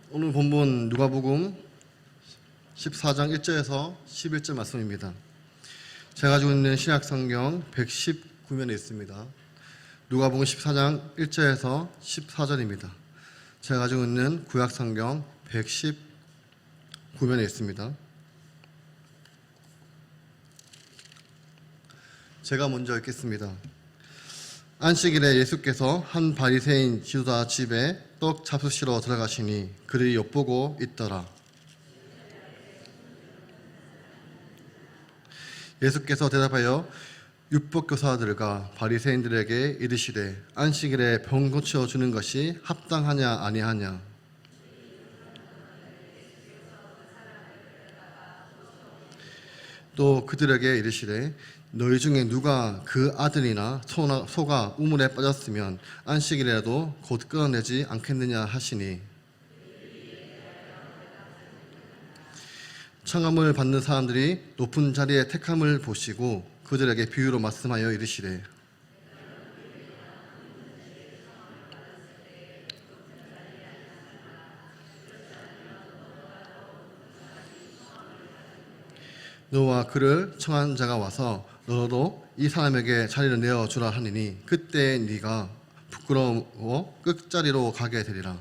오늘 본문 누가복음 14장 1절에서 11절 말씀입니다. 제가 가지고 있는 신약성경 119면에 있습니다. 누가복음 14장 1절에서 14절입니다. 제가 가지고 있는 구약성경 119면에 있습니다. 제가 먼저 읽겠습니다. 안식일에 예수께서 한 바리새인 지도자 집에 떡 잡수시러 들어가시니 그들이 엿보고 있더라. 예수께서 대답하여 율법교사들과 바리새인들에게 이르시되 안식일에 병 고쳐 주는 것이 합당하냐 아니하냐. 또 그들에게 이르시되 너희 중에 누가 그 아들이나 소가 우물에 빠졌으면 안식일에라도 곧 끌어내지 않겠느냐 하시니, 청함을 받는 사람들이 높은 자리에 택함을 보시고 그들에게 비유로 말씀하여 이르시되 너와 그를 청한 자가 와서 너도 이 사람에게 자리를 내어주라 하니니 그때 네가 부끄러워 끝자리로 가게 되리라.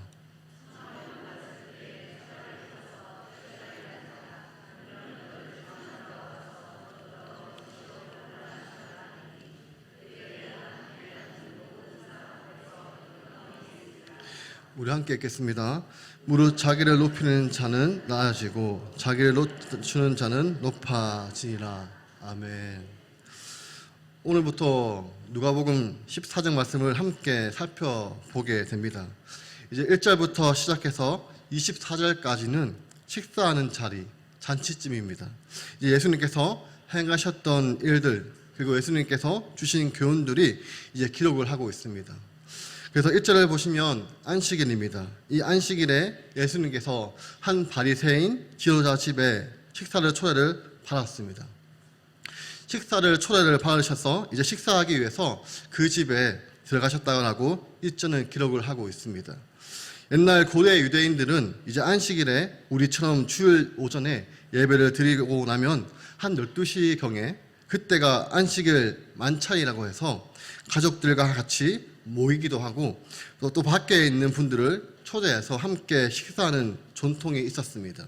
우리 함께 읽겠습니다. 무릇 자기를 높이는 자는 낮아지고 자기를 낮추는 자는 높아지리라. 아멘. 오늘부터 누가복음 14장 말씀을 함께 살펴보게 됩니다. 이제 1절부터 시작해서 24절까지는 식사하는 자리, 잔치쯤입니다. 이제 예수님께서 행하셨던 일들, 그리고 예수님께서 주신 교훈들이 이제 기록을 하고 있습니다. 그래서 1절을 보시면 안식일입니다. 이 안식일에 예수님께서 한 바리새인 지도자 집에 식사를 초대를 받았습니다. 식사를 초대를 받으셔서 이제 식사하기 위해서 그 집에 들어가셨다고 1절은 기록을 하고 있습니다. 옛날 고대 유대인들은 이제 안식일에 우리처럼 주일 오전에 예배를 드리고 나면 한 12시경에 그때가 안식일 만찬이라고 해서 가족들과 같이 모이기도 하고 또 밖에 있는 분들을 초대해서 함께 식사하는 전통이 있었습니다.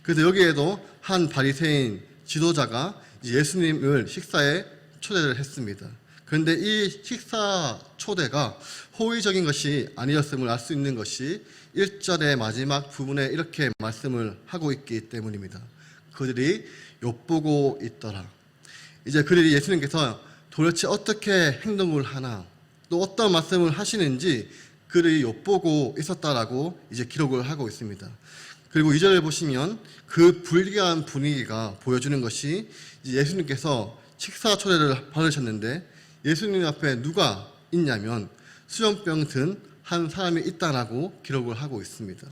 그래서 여기에도 한 바리새인 지도자가 예수님을 식사에 초대를 했습니다. 그런데 이 식사 초대가 호의적인 것이 아니었음을 알 수 있는 것이 1절의 마지막 부분에 이렇게 말씀을 하고 있기 때문입니다. 그들이 엿보고 있더라. 이제 그들이 예수님께서 도대체 어떻게 행동을 하나, 또 어떤 말씀을 하시는지 그들이 엿보고 있었다라고 이제 기록을 하고 있습니다. 그리고 2절을 보시면 그 불길한 분위기가 보여주는 것이 예수님께서 식사 초대를 받으셨는데 예수님 앞에 누가 있냐면 수염병 든 한 사람이 있다라고 기록을 하고 있습니다.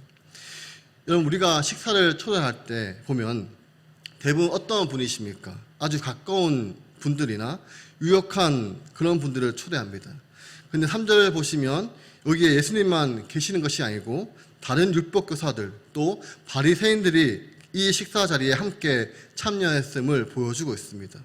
여러분, 우리가 식사를 초대할 때 보면 대부분 어떤 분이십니까? 아주 가까운 분들이나 유력한 그런 분들을 초대합니다. 근데 3절을 보시면 여기에 예수님만 계시는 것이 아니고 다른 율법교사들 또 바리새인들이 이 식사 자리에 함께 참여했음을 보여주고 있습니다.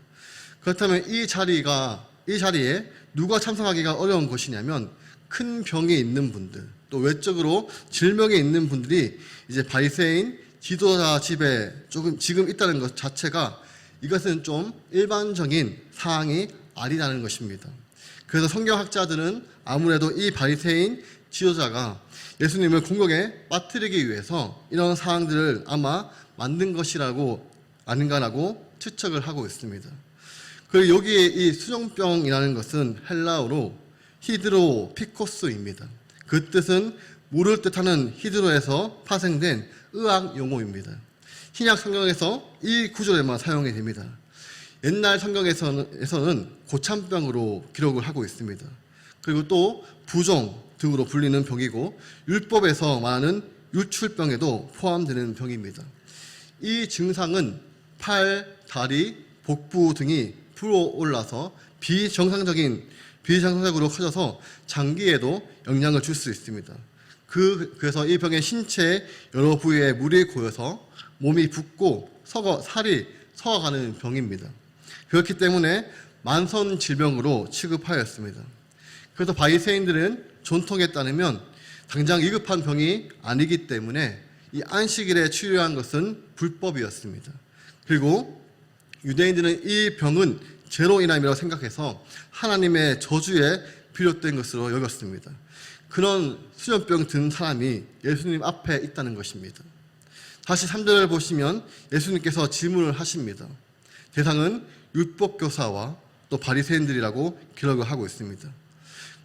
그렇다면 이 자리에 누가 참석하기가 어려운 것이냐면 큰 병이 있는 분들, 또 외적으로 질병이 있는 분들이 이제 바리새인 지도자 집에 지금 있다는 것 자체가 이것은 좀 일반적인 사항이 아니라는 것입니다. 그래서 성경학자들은 아무래도 이 바리새인 지도자가 예수님을 공격에 빠뜨리기 위해서 이런 사항들을 아마 만든 것이라고 아닌가라고 추측을 하고 있습니다. 그리고 여기에 이 수종병이라는 것은 헬라어로 히드로피코스입니다. 그 뜻은 물을 뜻하는 히드로에서 파생된 의학 용어입니다. 신약 성경에서 이 구절에만 사용이 됩니다. 옛날 성경에서는 고참병으로 기록을 하고 있습니다. 그리고 또 부종 등으로 불리는 병이고 율법에서 말하는 유출병에도 포함되는 병입니다. 이 증상은 팔, 다리, 복부 등이 불어올라서 비정상적으로 커져서 장기에도 영향을 줄 수 있습니다. 그래서 이 병의 신체 여러 부위에 물이 고여서 몸이 붓고 살이 석어가는 병입니다. 그렇기 때문에 만성 질병으로 취급하였습니다. 그래서 바리새인들은 전통에 따르면 당장 위급한 병이 아니기 때문에 이 안식일에 치료한 것은 불법이었습니다. 그리고 유대인들은 이 병은 죄로 인함이라고 생각해서 하나님의 저주에 비롯된 것으로 여겼습니다. 그런 수련병 든 사람이 예수님 앞에 있다는 것입니다. 다시 3절을 보시면 예수님께서 질문을 하십니다. 대상은 율법교사와 또 바리새인들이라고 기록을 하고 있습니다.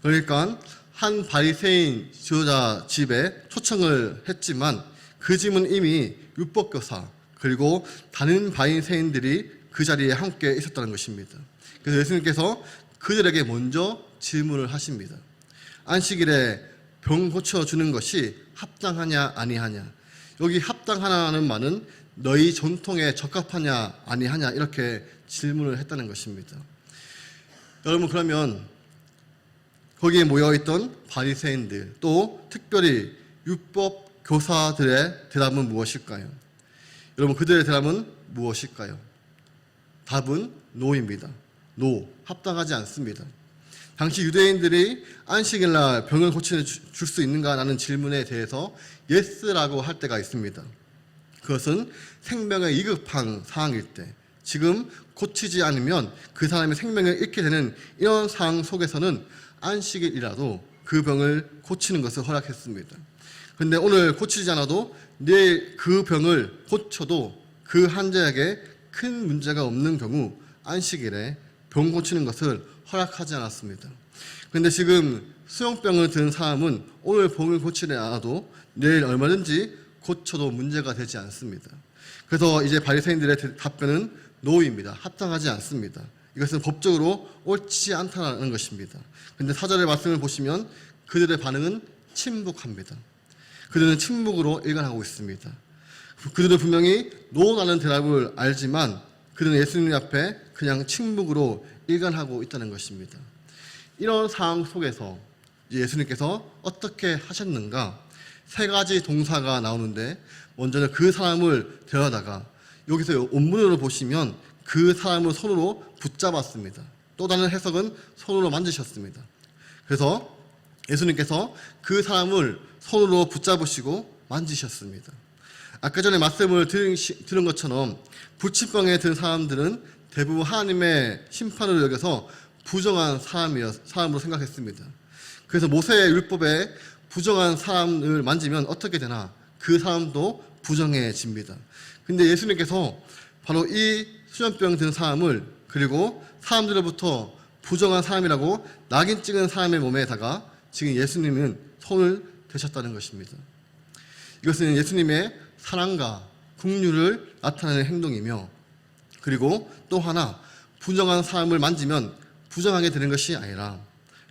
그러니까 한 바리새인 지도자 집에 초청을 했지만 그 집은 이미 율법교사 그리고 다른 바리새인들이 그 자리에 함께 있었다는 것입니다. 그래서 예수님께서 그들에게 먼저 질문을 하십니다. 안식일에 병 고쳐주는 것이 합당하냐 아니하냐. 여기 합당하냐는 말은 너희 전통에 적합하냐 아니하냐 이렇게 질문을 했다는 것입니다. 여러분, 그러면 거기에 모여있던 바리새인들 또 특별히 율법 교사들의 대답은 무엇일까요? 여러분, 그들의 대답은 무엇일까요? 답은 노입니다. 노, 합당하지 않습니다. 당시 유대인들이 안식일날 병을 고쳐 줄 수 있는가라는 질문에 대해서 예스라고 할 때가 있습니다. 그것은 생명의 위급한 상황일 때, 지금 고치지 않으면 그 사람의 생명을 잃게 되는 이런 상황 속에서는 안식일이라도 그 병을 고치는 것을 허락했습니다. 그런데 오늘 고치지 않아도 내일 그 병을 고쳐도 그 환자에게 큰 문제가 없는 경우 안식일에 병 고치는 것을 허락하지 않았습니다. 그런데 지금 수용병을 든 사람은 오늘 병을 고치지 않아도 내일 얼마든지 고쳐도 문제가 되지 않습니다. 그래서 이제 바리새인들의 답변은 노입니다. 합당하지 않습니다. 이것은 법적으로 옳지 않다는 것입니다. 그런데 4절의 말씀을 보시면 그들의 반응은 침묵합니다. 그들은 침묵으로 일관하고 있습니다. 그들은 분명히 노라는 대답을 알지만 그들은 예수님 앞에 그냥 침묵으로 일관하고 있다는 것입니다. 이런 상황 속에서 예수님께서 어떻게 하셨는가? 3가지 동사가 나오는데 먼저는 그 사람을 데려다가 여기서 원문으로 보시면 그 사람을 손으로 붙잡았습니다. 또 다른 해석은 손으로 만지셨습니다. 그래서 예수님께서 그 사람을 손으로 붙잡으시고 만지셨습니다. 아까 전에 말씀을 들은 것처럼 불치병에 든 사람들은 대부분 하나님의 심판을 여겨서 부정한 사람으로 생각했습니다. 그래서 모세의 율법에 부정한 사람을 만지면 어떻게 되나? 그 사람도 부정해집니다. 근데 예수님께서 바로 이 수련병 든 사람을 그리고 사람들로부터 부정한 사람이라고 낙인 찍은 사람의 몸에다가 지금 예수님은 손을 대셨다는 것입니다. 이것은 예수님의 사랑과 긍휼을 나타내는 행동이며 그리고 또 하나 부정한 사람을 만지면 부정하게 되는 것이 아니라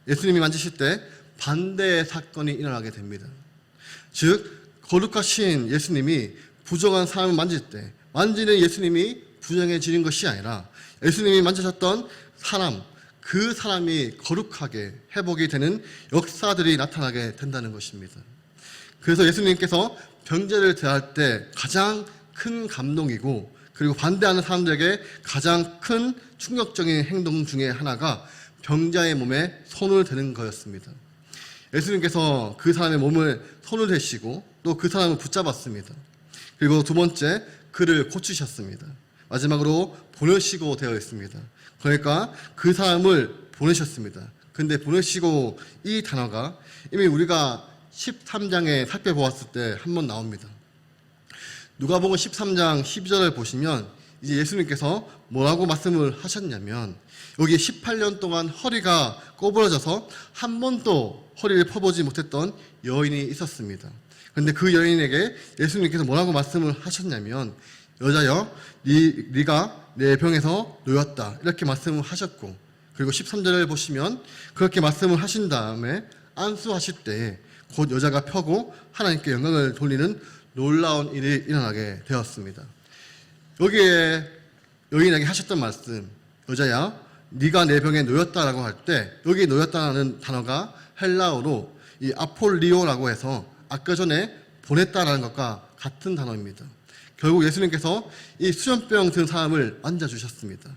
예수님이 만지실 때 반대의 사건이 일어나게 됩니다. 즉 거룩하신 예수님이 부정한 사람을 만질 때 만지는 예수님이 부정해지는 것이 아니라 예수님이 만지셨던 사람, 그 사람이 거룩하게 회복이 되는 역사들이 나타나게 된다는 것입니다. 그래서 예수님께서 병자를 대할 때 가장 큰 감동이고 그리고 반대하는 사람들에게 가장 큰 충격적인 행동 중에 하나가 병자의 몸에 손을 대는 거였습니다. 예수님께서 그 사람의 몸을 손을 대시고 또 그 사람을 붙잡았습니다. 그리고 두 번째, 그를 고치셨습니다. 마지막으로 보내시고 되어 있습니다. 그러니까 그 사람을 보내셨습니다. 근데 보내시고 이 단어가 이미 우리가 13장에 살펴보았을 때 한번 나옵니다. 누가복음 13장 12절을 보시면 이제 예수님께서 뭐라고 말씀을 하셨냐면 여기 18년 동안 허리가 꼬부러져서 한 번도 허리를 펴보지 못했던 여인이 있었습니다. 그런데 그 여인에게 예수님께서 뭐라고 말씀을 하셨냐면 여자여 네가 내 병에서 놓였다 이렇게 말씀을 하셨고 그리고 13절을 보시면 그렇게 말씀을 하신 다음에 안수하실 때 곧 여자가 펴고 하나님께 영광을 돌리는 놀라운 일이 일어나게 되었습니다. 여기에 여인에게 하셨던 말씀 여자야 네가 내 병에 놓였다라고 할 때 여기 놓였다는 단어가 헬라어로 이 아폴리오라고 해서 아까 전에 보냈다라는 것과 같은 단어입니다. 결국 예수님께서 이 수련병 든 사람을 만져주셨습니다.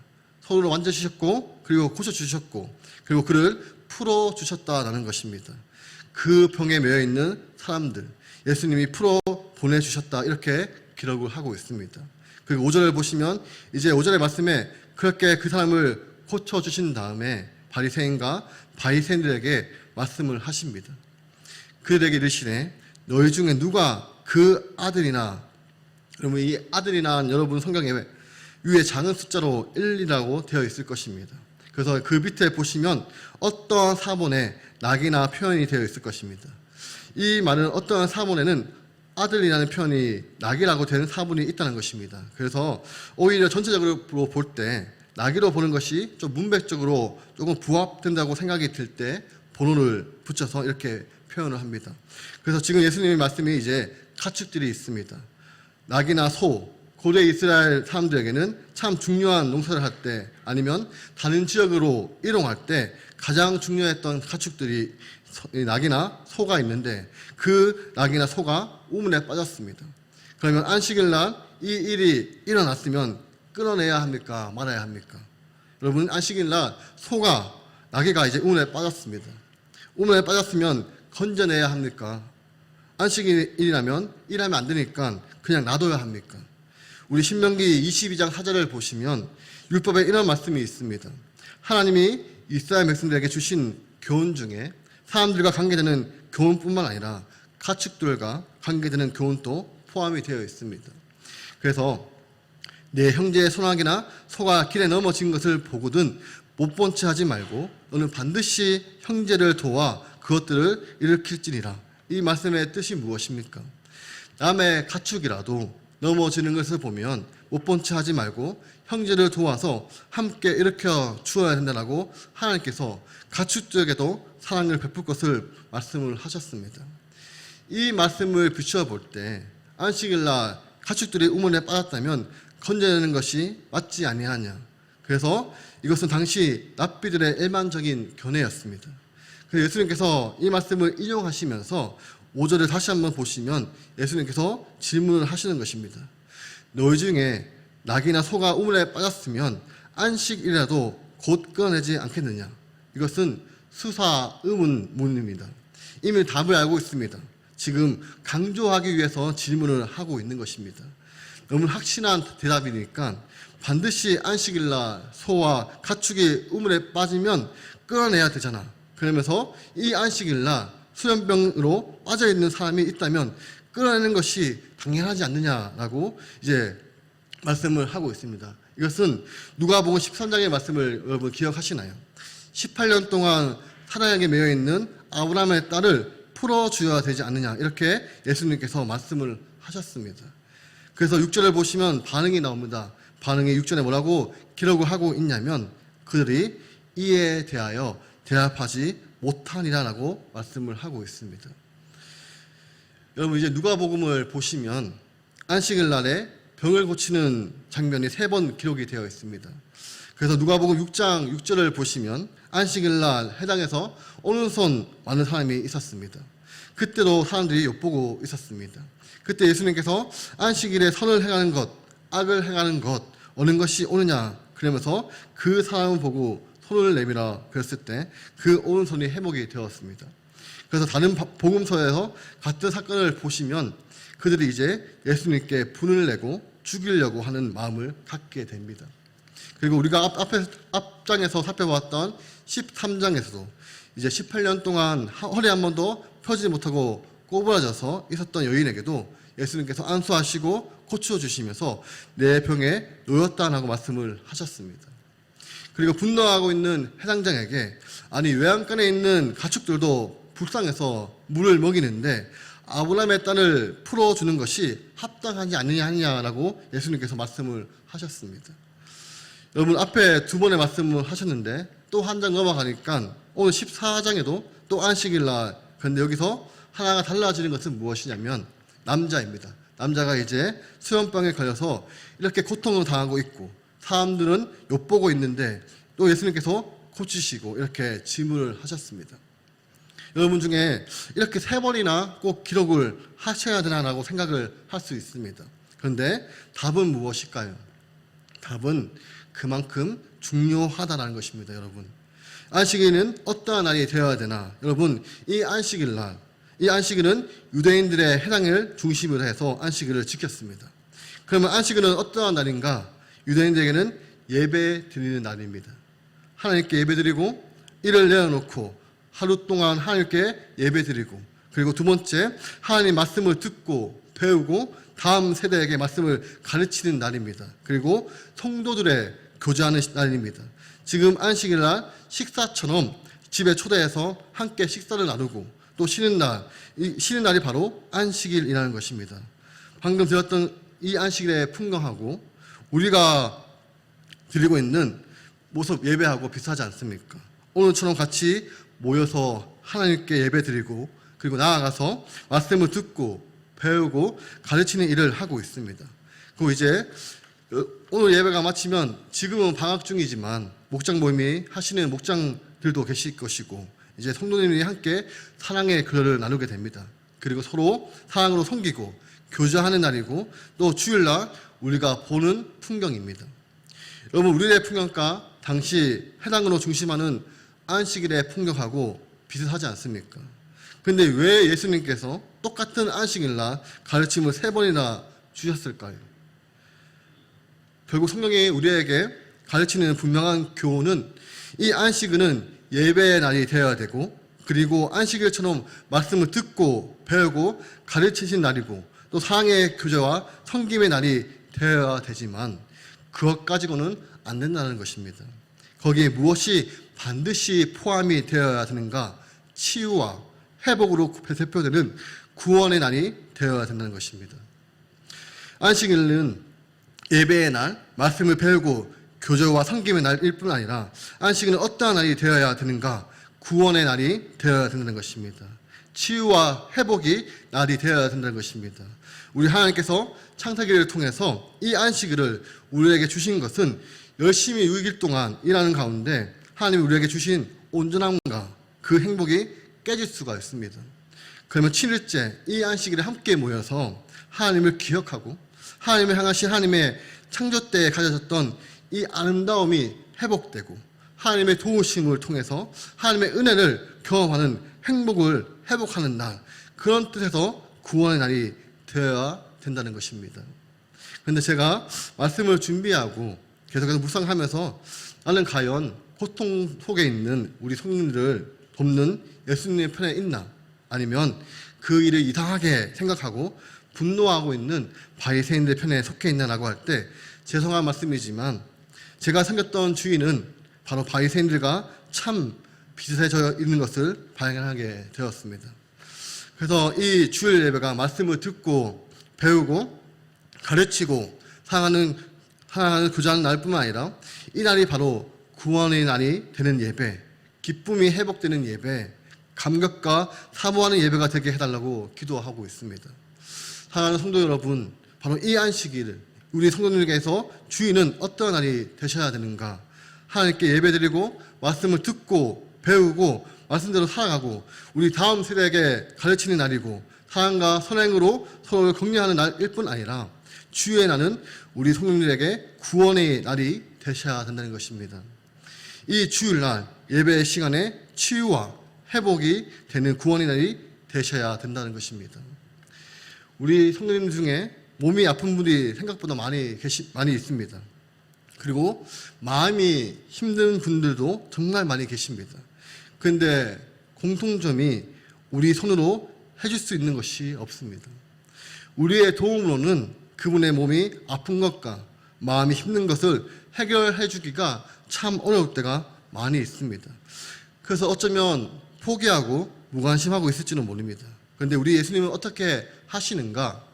손으로 만져주셨고 그리고 고쳐주셨고 그리고 그를 풀어주셨다라는 것입니다. 그 병에 매여있는 사람들 예수님이 풀어 보내주셨다 이렇게 기록을 하고 있습니다. 그리고 5절을 보시면 이제 5절의 말씀에 그렇게 그 사람을 고쳐주신 다음에 바리새인과 바리새인들에게 말씀을 하십니다. 그들에게 이르시되 너희 중에 누가 그 아들이나, 여러분 이 아들이나 여러분 성경에 위에 작은 숫자로 1이라고 되어 있을 것입니다. 그래서 그 밑에 보시면 어떠한 사본에 낙이나 표현이 되어 있을 것입니다. 이 말은 어떠한 사본에는 아들이라는 표현이 낙이라고 되는 사본이 있다는 것입니다. 그래서 오히려 전체적으로 볼 때 낙이로 보는 것이 좀 문맥적으로 조금 부합된다고 생각이 들 때 번호를 붙여서 이렇게 표현을 합니다. 그래서 지금 예수님의 말씀이 이제 가축들이 있습니다. 낙이나 소, 고대 이스라엘 사람들에게는 참 중요한 농사를 할 때 아니면 다른 지역으로 이동할 때 가장 중요했던 가축들이 낙이나 소가 있는데 그 낙이나 소가 우물에 빠졌습니다. 그러면 안식일 날 이 일이 일어났으면 끊어내야 합니까? 말아야 합니까? 여러분 안식일 날 소가 나귀가 이제 우물에 빠졌습니다. 우물에 빠졌으면 건져내야 합니까? 안식일이라면 일하면 안 되니까 그냥 놔둬야 합니까? 우리 신명기 22장 4절을 보시면 율법에 이런 말씀이 있습니다. 하나님이 이스라엘 백성들에게 주신 교훈 중에 사람들과 관계되는 교훈뿐만 아니라 가축들과 관계되는 교훈도 포함이 되어 있습니다. 그래서 내 형제의 소나기나 소가 길에 넘어진 것을 보거든 못 본 채 하지 말고 너는 반드시 형제를 도와 그것들을 일으킬지니라. 이 말씀의 뜻이 무엇입니까? 남의 가축이라도 넘어지는 것을 보면 못 본 채 하지 말고 형제를 도와서 함께 일으켜 주어야 된다고 하나님께서 가축들에게도 사랑을 베풀 것을 말씀을 하셨습니다. 이 말씀을 비추어볼 때 안식일날 가축들이 우물에 빠졌다면 건져내는 것이 맞지 아니하냐. 그래서 이것은 당시 랍비들의 일반적인 견해였습니다. 그래서 예수님께서 이 말씀을 인용하시면서 5절을 다시 한번 보시면 예수님께서 질문을 하시는 것입니다. 너희 중에 낙이나 소가 우물에 빠졌으면 안식일이라도 곧 끊어내지 않겠느냐. 이것은 수사 의문문입니다. 이미 답을 알고 있습니다. 지금 강조하기 위해서 질문을 하고 있는 것입니다. 너무 확신한 대답이니까 반드시 안식일날 소와 가축이 우물에 빠지면 끌어내야 되잖아. 그러면서 이 안식일날 수련병으로 빠져있는 사람이 있다면 끌어내는 것이 당연하지 않느냐라고 이제 말씀을 하고 있습니다. 이것은 누가복음 13장의 말씀을 여러분 기억하시나요? 18년 동안 사랑에게 매여있는 아브라함의 딸을 풀어주어야 되지 않느냐 이렇게 예수님께서 말씀을 하셨습니다. 그래서 6절을 보시면 반응이 나옵니다. 반응이 6절에 뭐라고 기록을 하고 있냐면 그들이 이에 대하여 대답하지 못하니라라고 말씀을 하고 있습니다. 여러분 이제 누가복음을 보시면 안식일 날에 병을 고치는 장면이 3번 기록이 되어 있습니다. 그래서 누가복음 6장 6절을 보시면 안식일 날 해당에서 오른손 많은 사람이 있었습니다. 그때도 사람들이 엿보고 있었습니다. 그때 예수님께서 안식일에 선을 행하는 것, 악을 행하는 것, 어느 것이 옳으냐 그러면서 그 사람을 보고 손을 내밀어 그랬을 때 그 오른손이 회복이 되었습니다. 그래서 다른 복음서에서 같은 사건을 보시면 그들이 이제 예수님께 분을 내고 죽이려고 하는 마음을 갖게 됩니다. 그리고 우리가 앞장에서 살펴봤던 13장에서도 이제 18년 동안 허리 한 번도 펴지 못하고 꼬부라져서 있었던 여인에게도 예수님께서 안수하시고 고쳐주시면서 내 병에 놓였다라고 말씀을 하셨습니다. 그리고 분노하고 있는 해당장에게 아니 외양간에 있는 가축들도 불쌍해서 물을 먹이는데 아브라함의 딸을 풀어주는 것이 합당하지 않느냐라고 예수님께서 말씀을 하셨습니다. 여러분 앞에 2번의 말씀을 하셨는데 또 한 장 넘어가니까 오늘 14장에도 또 안식일날 그런데 여기서 하나가 달라지는 것은 무엇이냐면 남자입니다. 남자가 이제 수염병에 걸려서 이렇게 고통을 당하고 있고 사람들은 엿보고 있는데 또 예수님께서 고치시고 이렇게 질문을 하셨습니다. 여러분 중에 이렇게 3번이나 꼭 기록을 하셔야 되나라고 생각을 할 수 있습니다. 그런데 답은 무엇일까요? 답은 그만큼 중요하다는 것입니다, 여러분. 안식일은 어떠한 날이 되어야 되나? 여러분, 이 안식일은 유대인들의 해당을 중심으로 해서 안식일을 지켰습니다. 그러면 안식일은 어떠한 날인가? 유대인들에게는 예배 드리는 날입니다. 하나님께 예배 드리고 일을 내어놓고 하루 동안 하나님께 예배 드리고, 그리고 두 번째, 하나님 말씀을 듣고 배우고 다음 세대에게 말씀을 가르치는 날입니다. 그리고 성도들의 교제하는 날입니다. 지금 안식일 날 식사처럼 집에 초대해서 함께 식사를 나누고 또 쉬는 날, 이 쉬는 날이 바로 안식일이라는 것입니다. 방금 들었던 이 안식일의 풍경하고 우리가 드리고 있는 모습 예배하고 비슷하지 않습니까? 오늘처럼 같이 모여서 하나님께 예배 드리고 그리고 나아가서 말씀을 듣고 배우고 가르치는 일을 하고 있습니다. 그리고 이제 오늘 예배가 마치면 지금은 방학 중이지만 목장 모임이 하시는 목장들도 계실 것이고 이제 성도님이 함께 사랑의 글을 나누게 됩니다. 그리고 서로 사랑으로 섬기고 교제하는 날이고 또 주일날 우리가 보는 풍경입니다. 여러분, 우리의 풍경과 당시 해당으로 중심하는 안식일의 풍경하고 비슷하지 않습니까? 근데 왜 예수님께서 똑같은 안식일날 가르침을 3번이나 주셨을까요? 결국 성경이 우리에게 가르치는 분명한 교훈은 이 안식일은 예배의 날이 되어야 되고 그리고 안식일처럼 말씀을 듣고 배우고 가르치신 날이고 또 사랑의 교제와 섬김의 날이 되어야 되지만 그것 가지고는 안 된다는 것입니다. 거기에 무엇이 반드시 포함이 되어야 되는가? 치유와 회복으로 대표되는 구원의 날이 되어야 된다는 것입니다. 안식일은 예배의 날, 말씀을 배우고 교제와 섬김의 날일 뿐 아니라 안식일은 어떠한 날이 되어야 되는가? 구원의 날이 되어야 된다는 것입니다. 치유와 회복이 날이 되어야 된다는 것입니다. 우리 하나님께서 창세기를 통해서 이 안식일을 우리에게 주신 것은 열심히 6일 동안 일하는 가운데 하나님이 우리에게 주신 온전함과 그 행복이 깨질 수가 있습니다. 그러면 7일째 이 안식일에 함께 모여서 하나님을 기억하고 하나님을 향하신 하나님의 창조 때에 가져졌던 이 아름다움이 회복되고 하나님의 도우심을 통해서 하나님의 은혜를 경험하는 행복을 회복하는 날, 그런 뜻에서 구원의 날이 되어야 된다는 것입니다. 그런데 제가 말씀을 준비하고 계속해서 묵상하면서 나는 과연 고통 속에 있는 우리 성도들을 돕는 예수님의 편에 있나? 아니면 그 일을 이상하게 생각하고 분노하고 있는 바리새인들 편에 속해 있나라고 할 때 죄송한 말씀이지만 제가 섬겼던 주인은 바로 바리새인들과 참 비슷해져 있는 것을 발견하게 되었습니다. 그래서 이 주일 예배가 말씀을 듣고 배우고 가르치고 사랑하는 교제하는 날뿐만 아니라 이 날이 바로 구원의 날이 되는 예배, 기쁨이 회복되는 예배, 감격과 사모하는 예배가 되게 해달라고 기도하고 있습니다. 사랑하는 성도 여러분, 바로 이 안식일, 우리 성도님께서 주인은 어떤 날이 되셔야 되는가? 하나님께 예배드리고 말씀을 듣고 배우고 말씀대로 살아가고 우리 다음 세대에게 가르치는 날이고 사랑과 선행으로 서로를 격려하는 날일 뿐 아니라 주의 날은 우리 성도님들에게 구원의 날이 되셔야 된다는 것입니다. 이 주일날 예배의 시간에 치유와 회복이 되는 구원의 날이 되셔야 된다는 것입니다. 우리 성도님 중에 몸이 아픈 분들이 생각보다 많이 있습니다. 그리고 마음이 힘든 분들도 정말 많이 계십니다. 그런데 공통점이 우리 손으로 해줄 수 있는 것이 없습니다. 우리의 도움으로는 그분의 몸이 아픈 것과 마음이 힘든 것을 해결해 주기가 참 어려울 때가 많이 있습니다. 그래서 어쩌면 포기하고 무관심하고 있을지는 모릅니다. 그런데 우리 예수님은 어떻게 하시는가?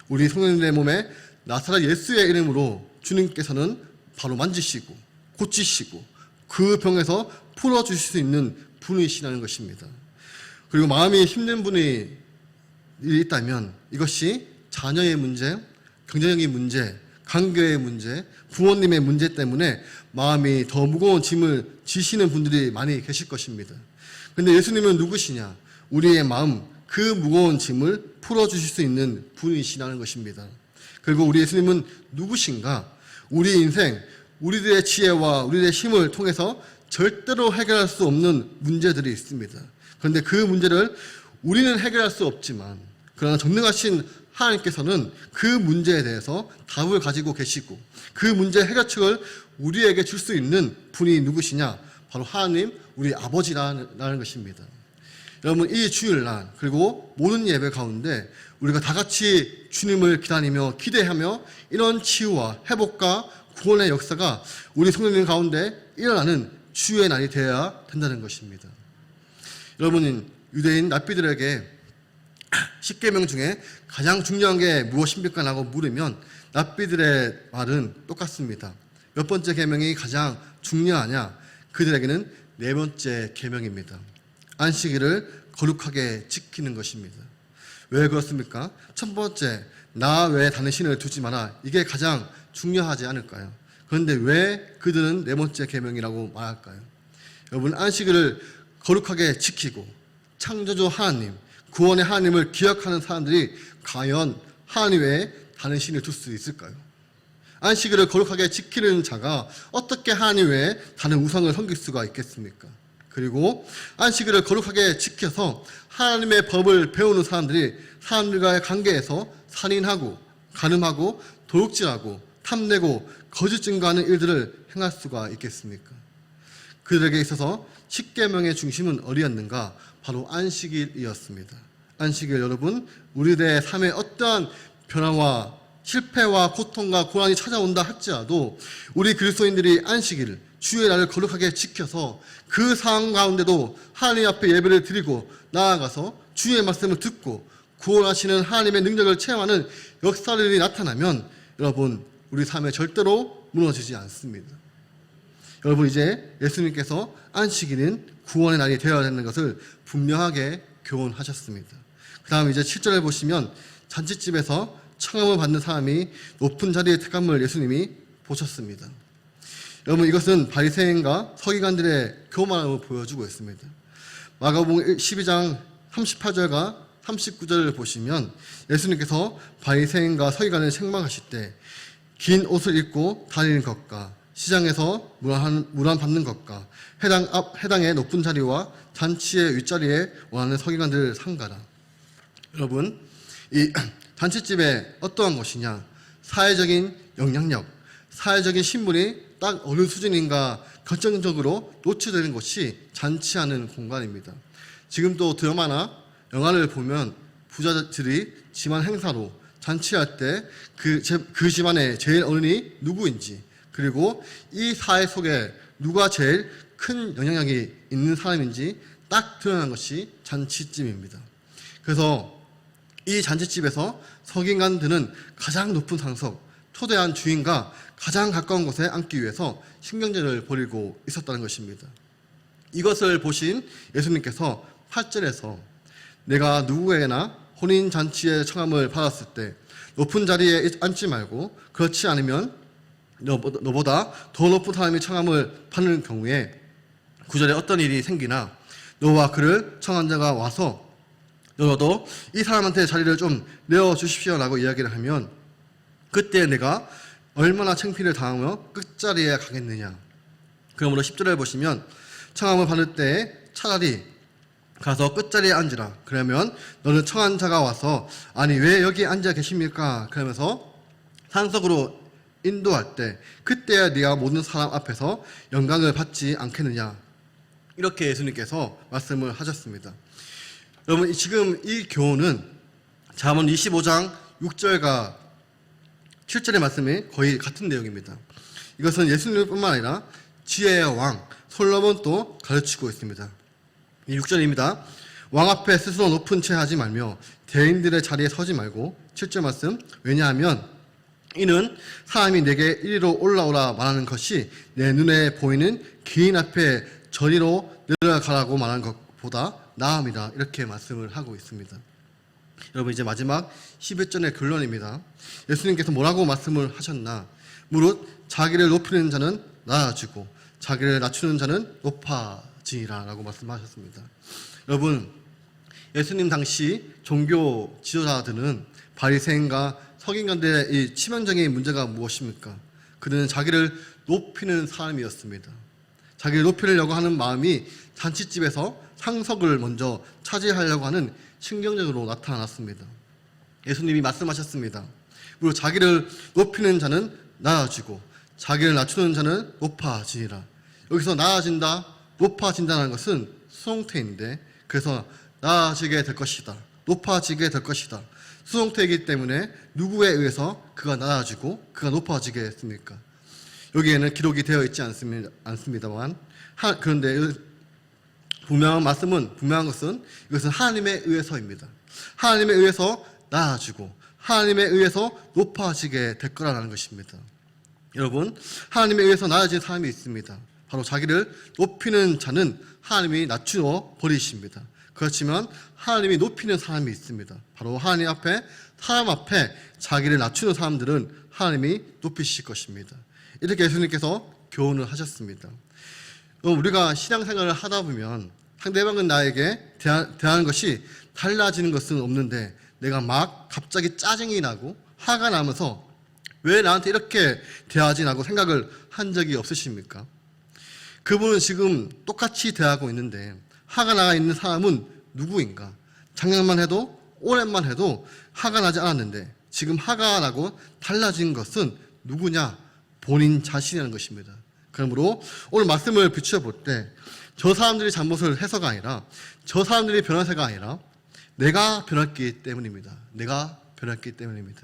우리 성도님의 몸에 나사렛 예수의 이름으로 주님께서는 바로 만지시고 고치시고 그 병에서 풀어주실 수 있는 분이시라는 것입니다. 그리고 마음이 힘든 분이 있다면 이것이 자녀의 문제, 경제적인 문제, 관계의 문제, 부모님의 문제 때문에 마음이 더 무거운 짐을 지시는 분들이 많이 계실 것입니다. 근데 예수님은 누구시냐? 우리의 마음, 그 무거운 짐을 풀어주실 수 있는 분이시라는 것입니다. 그리고 우리 예수님은 누구신가? 우리 인생, 우리들의 지혜와 우리들의 힘을 통해서 절대로 해결할 수 없는 문제들이 있습니다. 그런데 그 문제를 우리는 해결할 수 없지만, 그러나 전능하신 하나님께서는 그 문제에 대해서 답을 가지고 계시고, 그 문제 해결책을 우리에게 줄 수 있는 분이 누구시냐? 바로 하나님, 우리 아버지라는 것입니다. 여러분, 이 주일날 그리고 모든 예배 가운데 우리가 다 같이 주님을 기다리며 기대하며 이런 치유와 회복과 구원의 역사가 우리 성도님 가운데 일어나는 주의 날이 되어야 된다는 것입니다. 여러분, 유대인 랍비들에게 10계명 중에 가장 중요한 게 무엇입니까? 라고 물으면 랍비들의 말은 똑같습니다. 몇 번째 계명이 가장 중요하냐? 그들에게는 네 번째 계명입니다. 안식일을 거룩하게 지키는 것입니다. 왜 그렇습니까? 첫 번째, 나 외에 다른 신을 두지 마라. 이게 가장 중요하지 않을까요? 그런데 왜 그들은 네 번째 계명이라고 말할까요? 여러분, 안식일을 거룩하게 지키고 창조주 하나님, 구원의 하나님을 기억하는 사람들이 과연 하나님 외에 다른 신을 둘 수 있을까요? 안식일을 거룩하게 지키는 자가 어떻게 하나님 외에 다른 우상을 섬길 수가 있겠습니까? 그리고 안식일을 거룩하게 지켜서 하나님의 법을 배우는 사람들이 사람들과의 관계에서 살인하고 간음하고 도둑질하고 탐내고 거짓 증거하는 일들을 행할 수가 있겠습니까? 그들에게 있어서 10계명의 중심은 어디였는가? 바로 안식일이었습니다. 안식일, 여러분, 우리들의 삶에 어떠한 변화와 실패와 고통과 고난이 찾아온다 할지라도 우리 그리스도인들이 안식일을, 주의 날을 거룩하게 지켜서 그 상황 가운데도 하나님 앞에 예배를 드리고 나아가서 주의 말씀을 듣고 구원하시는 하나님의 능력을 체험하는 역사들이 나타나면 여러분, 우리 삶에 절대로 무너지지 않습니다. 여러분, 이제 예수님께서 안식일은 구원의 날이 되어야 되는 것을 분명하게 교훈하셨습니다. 그 다음 이제 7절에 보시면 잔치집에서 청함을 받는 사람이 높은 자리의 택함을 예수님이 보셨습니다. 여러분, 이것은 바리새인과 서기관들의 교만함을 보여주고 있습니다. 마가복음 12장 38절과 39절을 보시면 예수님께서 바리새인과 서기관을 책망하실 때 긴 옷을 입고 다니는 것과 시장에서 문안 받는 것과 해당의 높은 자리와 잔치의 윗자리에 원하는 서기관들을 삼가라. 여러분, 이 잔치집에 어떠한 것이냐? 사회적인 영향력, 사회적인 신분이 딱 어느 수준인가 결정적으로 노출되는 것이 잔치하는 공간입니다. 지금 또 드라마나 영화를 보면 부자들이 집안 행사로 잔치할 때 그 집안의 제일 어른이 누구인지, 그리고 이 사회 속에 누가 제일 큰 영향력이 있는 사람인지 딱 드러난 것이 잔치집입니다. 그래서 이 잔치집에서 서기관들은 가장 높은 상석, 초대한 주인과 가장 가까운 곳에 앉기 위해서 신경전을 벌이고 있었다는 것입니다. 이것을 보신 예수님께서 8절에서 내가 누구에게나 혼인잔치의 청함을 받았을 때 높은 자리에 앉지 말고 그렇지 않으면 너보다 더 높은 사람이 청함을 받는 경우에 9절에 어떤 일이 생기나 너와 그를 청한 자가 와서 너도 이 사람한테 자리를 좀 내어주십시오 라고 이야기를 하면 그때 내가 얼마나 창피를 당하며 끝자리에 가겠느냐. 그러므로 10절을 보시면 청함을 받을 때 차라리 가서 끝자리에 앉으라. 그러면 너는 청한 자가 와서 아니 왜 여기 앉아 계십니까? 그러면서 상석으로 인도할 때 그때야 네가 모든 사람 앞에서 영광을 받지 않겠느냐. 이렇게 예수님께서 말씀을 하셨습니다. 여러분, 지금 이 교훈은 잠언 25장 6절과 7절의 말씀이 거의 같은 내용입니다. 이것은 예수님뿐만 아니라 지혜의 왕 솔로몬도 가르치고 있습니다. 6절입니다. 왕 앞에 스스로 높은 채 하지 말며 대인들의 자리에 서지 말고 7절 말씀 왜냐하면 이는 사람이 내게 이리로 올라오라 말하는 것이 내 눈에 보이는 기인 앞에 저리로 내려가라고 말하는 것보다 나음이다. 이렇게 말씀을 하고 있습니다. 여러분, 이제 마지막 11절의 결론입니다. 예수님께서 뭐라고 말씀을 하셨나? 무릇 자기를 높이는 자는 낮아지고 자기를 낮추는 자는 높아지리라. 높아지리라라고 말씀하셨습니다. 여러분, 예수님 당시 종교 지도자들은 바리새인과 서기관들의 이 치명적인 문제가 무엇입니까? 그들은 자기를 높이는 사람이었습니다. 자기를 높이려고 하는 마음이 잔치집에서 상석을 먼저 차지하려고 하는 신경적으로 나타났습니다. 예수님이 말씀하셨습니다. 그리고 자기를 높이는 자는 낮아지고 자기를 낮추는 자는 높아지리라. 여기서 낮아진다, 높아진다는 것은 수동태인데, 그래서 낮아지게 될 것이다, 높아지게 될 것이다. 수동태이기 때문에 누구에 의해서 그가 낮아지고 그가 높아지게 했습니까? 여기에는 기록이 되어 있지 않습니다만, 그런데 분명한 것은 이것은 하나님에 의해서입니다. 하나님에 의해서 낮아지고 하나님에 의해서 높아지게 될 거라는 것입니다. 여러분, 하나님에 의해서 낮아진 사람이 있습니다. 바로 자기를 높이는 자는 하나님이 낮추어 버리십니다. 그렇지만 하나님이 높이는 사람이 있습니다. 바로 하나님 앞에, 사람 앞에 자기를 낮추는 사람들은 하나님이 높이실 것입니다. 이렇게 예수님께서 교훈을 하셨습니다. 우리가 신앙생활을 하다 보면 상대방은 나에게 대하는 것이 달라지는 것은 없는데, 내가 막 갑자기 짜증이 나고 화가 나면서 왜 나한테 이렇게 대하지? 라고 생각을 한 적이 없으십니까? 그분은 지금 똑같이 대하고 있는데 화가 나 있는 사람은 누구인가? 작년만 해도, 올해만 해도 화가 나지 않았는데 지금 화가 나고 달라진 것은 누구냐? 본인 자신이라는 것입니다. 그러므로 오늘 말씀을 비추어 볼 때 저 사람들이 잘못을 해서가 아니라, 저 사람들이 변화세가 아니라 내가 변했기 때문입니다. 내가 변했기 때문입니다.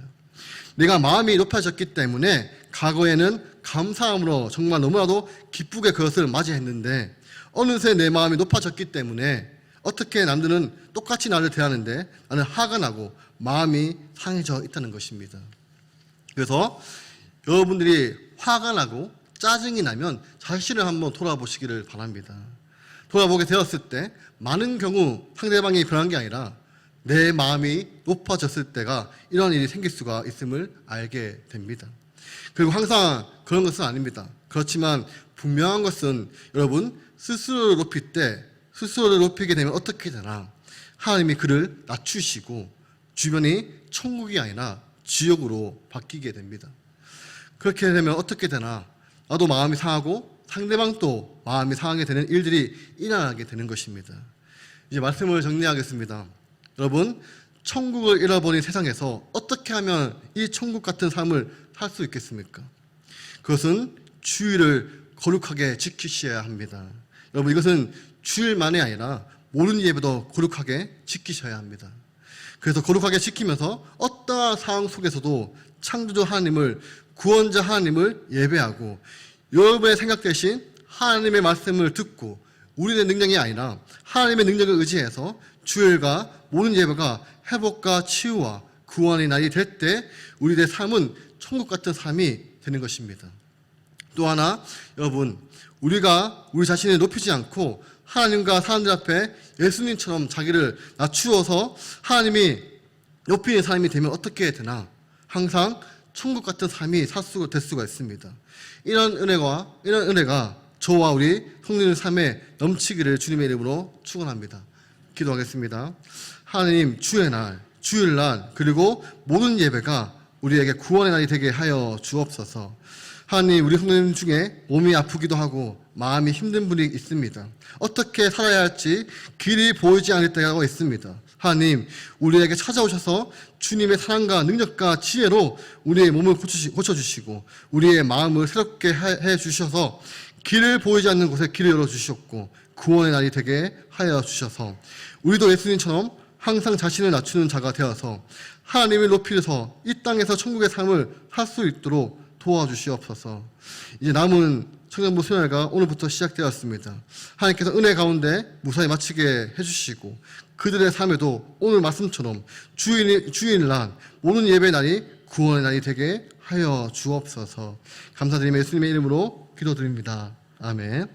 내가 마음이 높아졌기 때문에 과거에는 감사함으로 정말 너무나도 기쁘게 그것을 맞이했는데, 어느새 내 마음이 높아졌기 때문에 어떻게 남들은 똑같이 나를 대하는데 나는 화가 나고 마음이 상해져 있다는 것입니다. 그래서 여러분들이 화가 나고 짜증이 나면 자신을 한번 돌아보시기를 바랍니다. 돌아보게 되었을 때 많은 경우 상대방이 변한 게 아니라 내 마음이 높아졌을 때가 이런 일이 생길 수가 있음을 알게 됩니다. 그리고 항상 그런 것은 아닙니다. 그렇지만 분명한 것은 여러분, 스스로를 높이게 되면 어떻게 되나? 하나님이 그를 낮추시고 주변이 천국이 아니라 지옥으로 바뀌게 됩니다. 그렇게 되면 어떻게 되나? 나도 마음이 상하고 상대방도 마음이 상하게 되는 일들이 일어나게 되는 것입니다. 이제 말씀을 정리하겠습니다. 여러분, 천국을 잃어버린 세상에서 어떻게 하면 이 천국 같은 삶을 살 수 있겠습니까? 그것은 주일을 거룩하게 지키셔야 합니다. 여러분, 이것은 주일만이 아니라 모든 예배도 거룩하게 지키셔야 합니다. 그래서 거룩하게 지키면서 어떠한 상황 속에서도 창조주 하나님을, 구원자 하나님을 예배하고 여러분의 생각 대신 하나님의 말씀을 듣고 우리의 능력이 아니라 하나님의 능력을 의지해서 주일과 모든 예배가 회복과 치유와 구원의 날이 될 때 우리의 삶은 천국 같은 삶이 되는 것입니다. 또 하나, 여러분, 우리가 우리 자신을 높이지 않고 하나님과 사람들 앞에 예수님처럼 자기를 낮추어서 하나님이 높이는 삶이 되면 어떻게 되나? 항상 천국 같은 삶이 될 수가 있습니다. 이런 은혜가 저와 우리 성도의 삶에 넘치기를 주님의 이름으로 축원합니다. 기도하겠습니다. 하나님, 주의 날, 주일날, 그리고 모든 예배가 우리에게 구원의 날이 되게 하여 주옵소서. 하나님, 우리 성도님 중에 몸이 아프기도 하고 마음이 힘든 분이 있습니다. 어떻게 살아야 할지 길이 보이지 않을 때가 있습니다. 하나님, 우리에게 찾아오셔서 주님의 사랑과 능력과 지혜로 우리의 몸을 고쳐주시고 우리의 마음을 새롭게 해주셔서 길을 보이지 않는 곳에 길을 열어주셨고 구원의 날이 되게 하여 주셔서 우리도 예수님처럼 항상 자신을 낮추는 자가 되어서 하나님을 높이셔서 이 땅에서 천국의 삶을 살 수 있도록 도와주시옵소서. 이제 남은 청년부 수련회가 오늘부터 시작되었습니다. 하나님께서 은혜 가운데 무사히 마치게 해주시고 그들의 삶에도 오늘 말씀처럼 주일날 모든 예배 날이 구원의 날이 되게 하여 주옵소서. 감사드리며 예수님의 이름으로 기도드립니다. 아멘.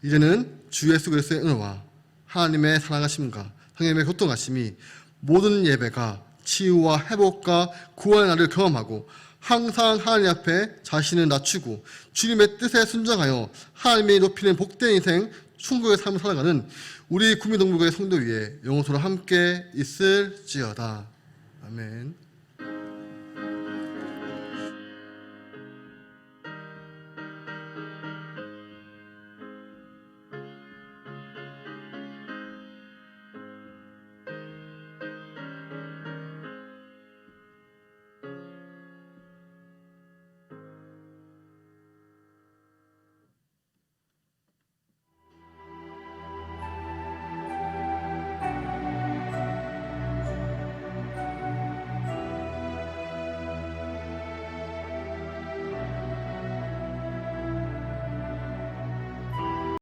이제는 주 예수 그리스도의 은혜와 하나님의 사랑하심과 성령의 교통하심이 모든 예배가 치유와 회복과 구원의 날을 경험하고 항상 하나님 앞에 자신을 낮추고 주님의 뜻에 순종하여 하나님이 높이는 복된 인생 충고의 삶을 살아가는 우리 구민동물교회 성도 위에 영원토록 함께 있을지어다. 아멘.